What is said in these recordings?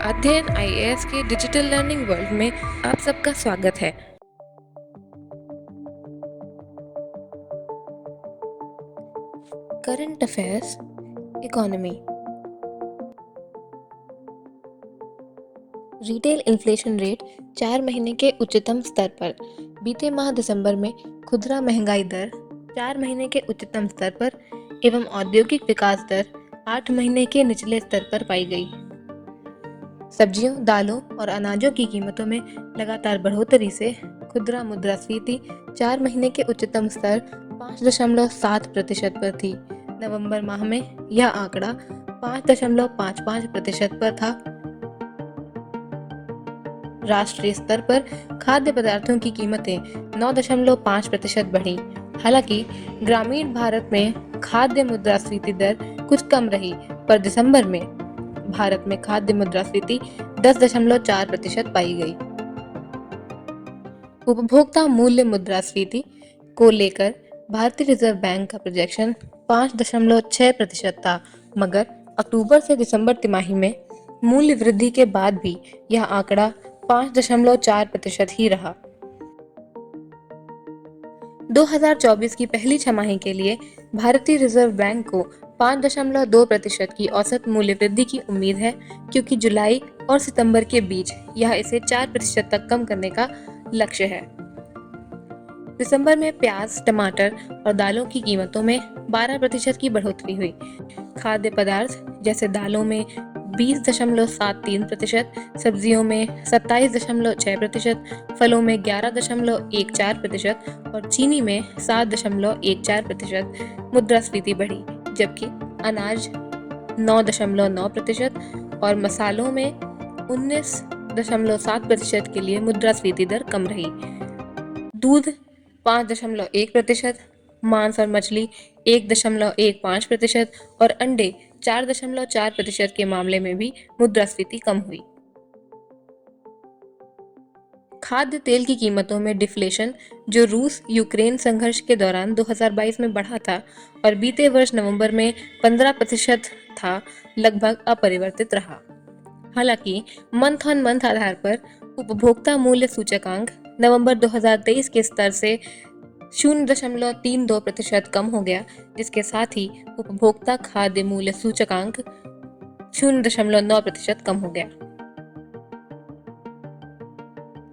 अध्ययन आईएएस के digital learning world में आप सबका स्वागत है। Current affairs, economy. Retail inflation rate 4 महीने के उच्चतम स्तर पर। बीते माह दिसंबर में खुदरा महंगाई दर 4 महीने के उच्चतम स्तर पर एवं औद्योगिक विकास दर 8 महीने के निचले स्तर पर पाई गई। सब्जियों, दालों और अनाजों की कीमतों में लगातार बढ़ोतरी से खुदरा मुद्रास्फीति 4 महीने के उच्चतम स्तर 5.7% पर थी। नवंबर माह में यह आंकड़ा 5.55% पर था। राष्ट्रीय स्तर पर खाद्य पदार्थों की कीमतें 9.5% बढ़ी। हालांकि ग्रामीण भारत में खाद्य मुद्रास्फीति दर कुछ कम रही, पर दिसंबर में भारत में खाद्य मुद्रास्फीति 10.4% पाई गई। उपभोक्ता मूल्य मुद्रास्फीति को लेकर भारतीय रिजर्व बैंक का प्रोजेक्शन 5.6% था, मगर अक्टूबर से दिसंबर तिमाही में मूल्य वृद्धि के बाद भी यह आंकड़ा 5.4% ही रहा। 2024 की पहली छमाही के लिए भारतीय रिजर्व बैंक को 5.2% की औसत मूल्य वृद्धि की उम्मीद है, क्योंकि जुलाई और सितंबर के बीच यह इसे 4% तक कम करने का लक्ष्य है। दिसंबर में प्याज, टमाटर और दालों की कीमतों में 12% की बढ़ोतरी हुई। खाद्य पदार्थ जैसे दालों में 20.73%, सब्जियों में 27.6%, फलों में 11.14% और चीनी में 7.14% मुद्रास्फीति बढ़ी, जबकि अनाज 9.9% और मसालों में 19.7% के लिए मुद्रास्फीति दर कम रही। दूध 5.1%, मांस और मछली 1.15% और अंडे 4.4% के मामले में भी मुद्रास्फीति कम हुई। खाद्य तेल की कीमतों में डिफ्लेशन, जो रूस यूक्रेन संघर्ष के दौरान 2022 में बढ़ा था और बीते वर्ष नवंबर में 15% था, लगभग अपरिवर्तित रहा। हालांकि मंथ ऑन मंथ आधार पर उपभोक्ता मूल्य सूचकांक नवंबर 2023 के स्तर से 0.32% कम हो गया, जिसके साथ ही उपभोक्ता खाद्य मूल्य सूचकांक 0.9% कम हो गया।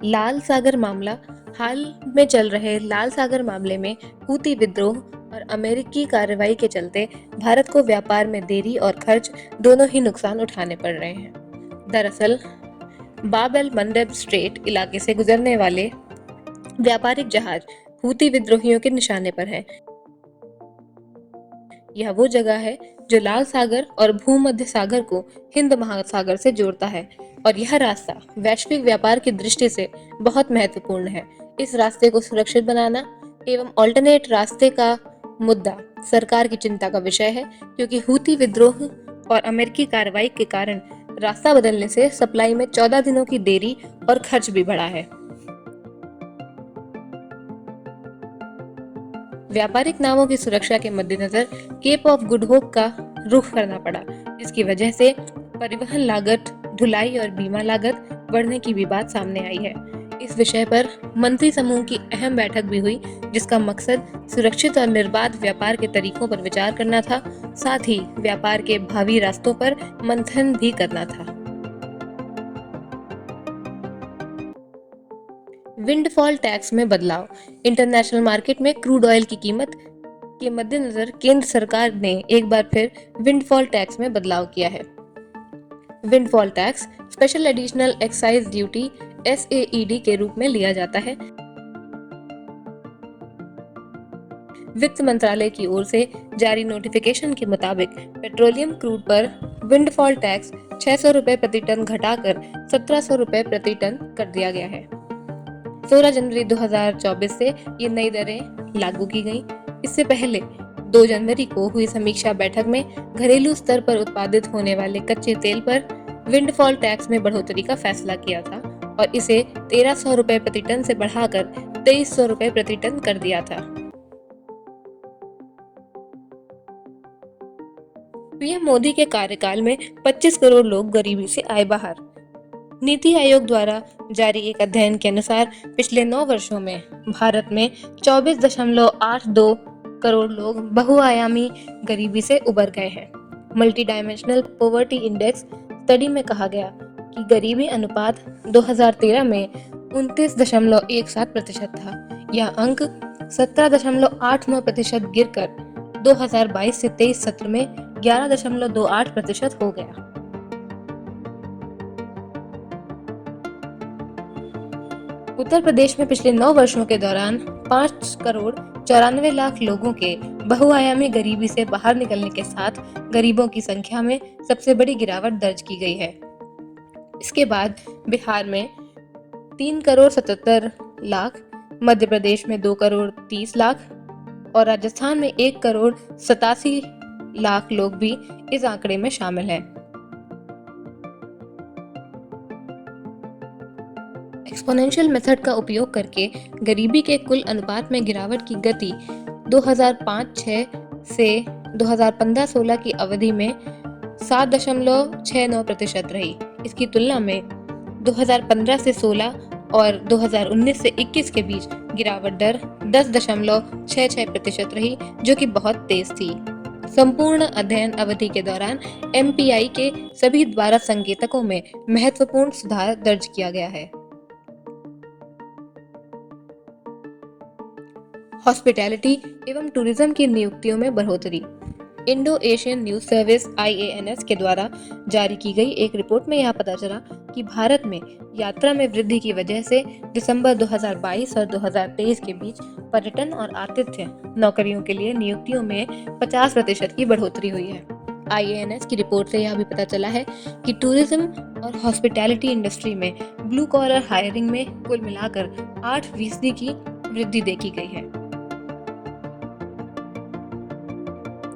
लाल सागर मामला। हाल में चल रहे लाल सागर मामले में हूती विद्रोह और अमेरिकी कार्रवाई के चलते भारत को व्यापार में देरी और खर्च दोनों ही नुकसान उठाने पड़ रहे हैं। दरअसल बाब एल मंडेब स्ट्रेट इलाके से गुजरने वाले व्यापारिक जहाज हूती विद्रोहियों के निशाने पर है। यह वो जगह है जो लाल सागर और भूमध्य सागर को हिंद महासागर से जोड़ता है, और यह रास्ता वैश्विक व्यापार की दृष्टि से बहुत महत्वपूर्ण है। इस रास्ते को सुरक्षित बनाना एवं ऑल्टरनेट रास्ते का मुद्दा सरकार की चिंता का विषय है, क्योंकि हूती विद्रोह और अमेरिकी कार्रवाई के कारण रास्ता बदलने से सप्लाई में 14 दिनों की देरी और खर्च भी बढ़ा है। व्यापारिक नावों की सुरक्षा के मद्देनजर केप ऑफ गुड होप का रुख करना पड़ा, जिसकी वजह से परिवहन लागत, ढुलाई और बीमा लागत बढ़ने की भी बात सामने आई है। इस विषय पर मंत्री समूह की अहम बैठक भी हुई, जिसका मकसद सुरक्षित और निर्बाध व्यापार के तरीकों पर विचार करना था, साथ ही व्यापार के भावी रास्तों पर मंथन भी करना था। विंडफॉल टैक्स में बदलाव। इंटरनेशनल मार्केट में क्रूड ऑयल की कीमत के मद्देनजर केंद्र सरकार ने एक बार फिर विंडफॉल टैक्स में बदलाव किया है। Windfall tax special additional excise duty SAED के रूप में लिया जाता है। वित्त मंत्रालय की ओर से जारी नोटिफिकेशन के मुताबिक पेट्रोलियम क्रूड पर विंडफॉल टैक्स 600 रुपए प्रति टन घटाकर 1700 रुपए प्रति टन कर दिया गया है। 16 जनवरी 2024 से ये नई दरें लागू की गईं। इससे पहले 2 जनवरी को हुई समीक्षा बैठक में घरेलू स्तर पर उत्पादित होने वाले कच्चे तेल पर विंडफॉल टैक्स में बढ़ोतरी का फैसला किया था और इसे 1300 रुपए प्रति टन से बढ़ाकर 2300 रुपए प्रति टन कर दिया था। पीएम मोदी के कार्यकाल में 25 करोड़ लोग गरीबी से आए बाहर। नीति आयोग द्वारा जारी एक अध्ययन के अनुसार पिछले 9 वर्षों में भारत में 24.82 करोड़ लोग बहुआयामी गरीबी से उबर गए हैं। Multi dimensional poverty index study में कहा गया कि गरीबी अनुपात 2013 में 29.17% था। यह अंक 17.89% गिरकर 2022 से 23 सत्र में 11.28% हो गया। उत्तर प्रदेश में पिछले 9 वर्षों के दौरान 5 करोड़ 94 लाख लोगों के बहुआयामी गरीबी से बाहर निकलने के साथ गरीबों की संख्या में सबसे बड़ी गिरावट दर्ज की गई है। इसके बाद बिहार में 3 करोड़ 77 लाख, मध्य प्रदेश में 2 करोड़ 30 लाख और राजस्थान में 1 करोड़ 87 लाख लोग भी इस आंकड़े में शामिल हैं। एक्सपोनेंशियल मेथड का उपयोग करके गरीबी के कुल अनुपात में गिरावट की गति 2005-6 से 2015-16 की अवधि में 7.69% रही। इसकी तुलना में 2015 से 16 और 2019 से 21 के बीच गिरावट दर 10.66% रही, जो कि बहुत तेज थी। संपूर्ण अध्ययन अवधि के दौरान MPI के सभी 12 संकेतकों में महत्वपूर्ण सुधार दर्ज किया गया है। हॉस्पिटैलिटी एवं टूरिज्म की नियुक्तियों में बढ़ोतरी। Indo Asian news service IANS के द्वारा जारी की गई एक रिपोर्ट में यह पता चला कि भारत में यात्रा में वृद्धि की वजह से दिसंबर 2022 और 2023 के बीच पर्यटन और आतिथ्य नौकरियों के लिए नियुक्तियों में 50% की बढ़ोतरी हुई है। IANS की रिपोर्ट से यह भी पता चला है कि टूरिज्म और हॉस्पिटैलिटी इंडस्ट्री में ब्लू कॉलर हायरिंग में कुल मिलाकर 8% की वृद्धि देखी गई है।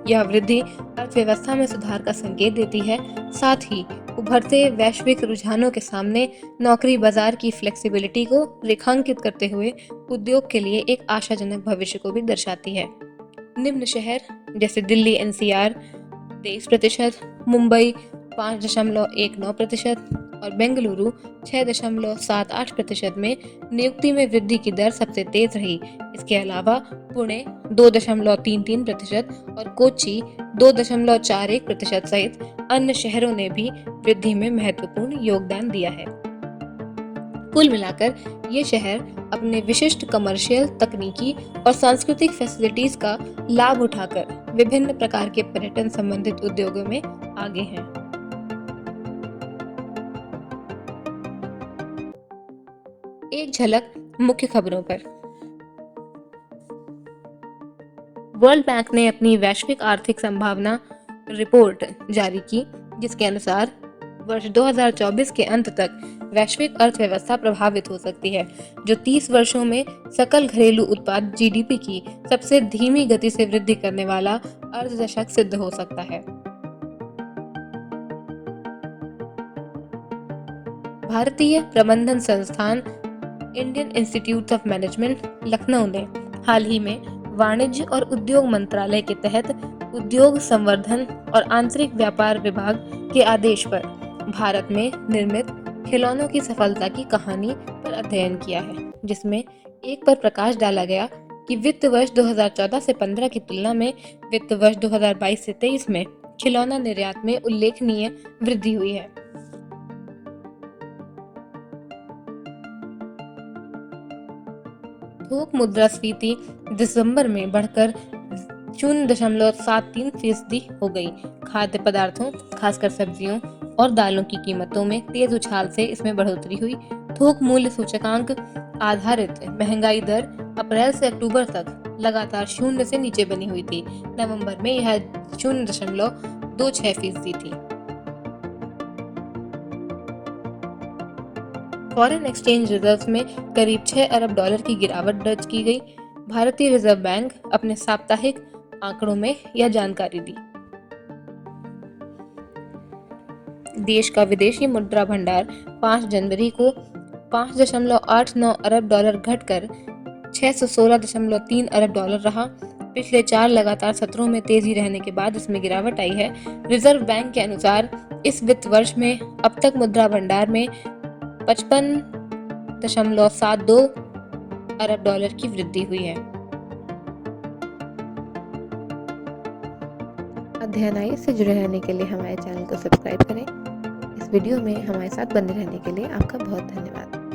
यह वृद्धि अर्थव्यवस्था में सुधार का संकेत देती है, साथ ही उभरते वैश्विक रुझानों के सामने नौकरी बाजार की फ्लेक्सिबिलिटी को रेखांकित करते हुए उद्योग के लिए एक आशाजनक भविष्य को भी दर्शाती है। निम्न शहर जैसे दिल्ली NCR 23%, मुंबई 5.19% और बेंगलुरु 6.78% में नियुक्ति में वृद्धि की दर सबसे तेज रही। इसके अलावा पुणे 2.33% और कोच्चि 2.41% सहित अन्य शहरों ने भी वृद्धि में महत्वपूर्ण योगदान दिया है। कुल मिलाकर ये शहर अपने विशिष्ट कमर्शियल, तकनीकी और सांस्कृतिक फैसिलिटीज का लाभ उठाकर विभिन्न प्रकार के पर्यटन संबंधित उद्योगों में आगे हैं। एक झलक मुख्य खबरों पर। वर्ल्ड बैंक ने अपनी वैश्विक आर्थिक संभावना रिपोर्ट जारी की, जिसके अनुसार वर्ष 2024 के अंत तक वैश्विक अर्थव्यवस्था प्रभावित हो सकती है, जो 30 वर्षों में सकल घरेलू उत्पाद GDP की सबसे धीमी गति से वृद्धि करने वाला अर्धदशक सिद्ध हो सकता है। भारतीय प्रबंधन संस्थान Indian institute of management Lucknow ने हाल ही में वाणिज्य और उद्योग मंत्रालय के तहत उद्योग संवर्धन और आंतरिक व्यापार विभाग के आदेश पर भारत में निर्मित खिलौनों की सफलता की कहानी पर अध्ययन किया है, जिसमें एक पर प्रकाश डाला गया कि वित्त वर्ष 2014 से 15 की तुलना में वित्त वर्ष 2022 से 23 में खिलौना निर्यात में उल्लेखनीय वृद्धि हुई है। थोक मुद्रास्फीति दिसंबर में बढ़कर 0.73% हो गई। खाद्य पदार्थों, खासकर सब्जियों और दालों की कीमतों में तेज उछाल से इसमें बढ़ोतरी हुई। थोक मूल्य सूचकांक आधारित महंगाई दर अप्रैल से अक्टूबर तक लगातार 0 से नीचे बनी हुई थी। नवंबर में यह 0.26% थी। फॉरेन एक्सचेंज रिजर्व्स में करीब 6 अरब डॉलर की गिरावट दर्ज की गई। भारतीय रिजर्व बैंक अपने साप्ताहिक आंकड़ों में यह जानकारी दी। देश का विदेशी मुद्रा भंडार 5 जनवरी को 5.89 अरब डॉलर घटकर 616.3 अरब डॉलर रहा। पिछले 4 लगातार सत्रों में तेजी रहने के बाद इसमें गिरावट आई है। रिजर्व बैंक के अनुसार इस वित्त वर्ष में अब तक मुद्रा भंडार में 55.72 अरब डॉलर की वृद्धि हुई है। अध्ययन आइए से जुड़े रहने के लिए हमारे चैनल को सब्सक्राइब करें। इस वीडियो में हमारे साथ बने रहने के लिए आपका बहुत धन्यवाद।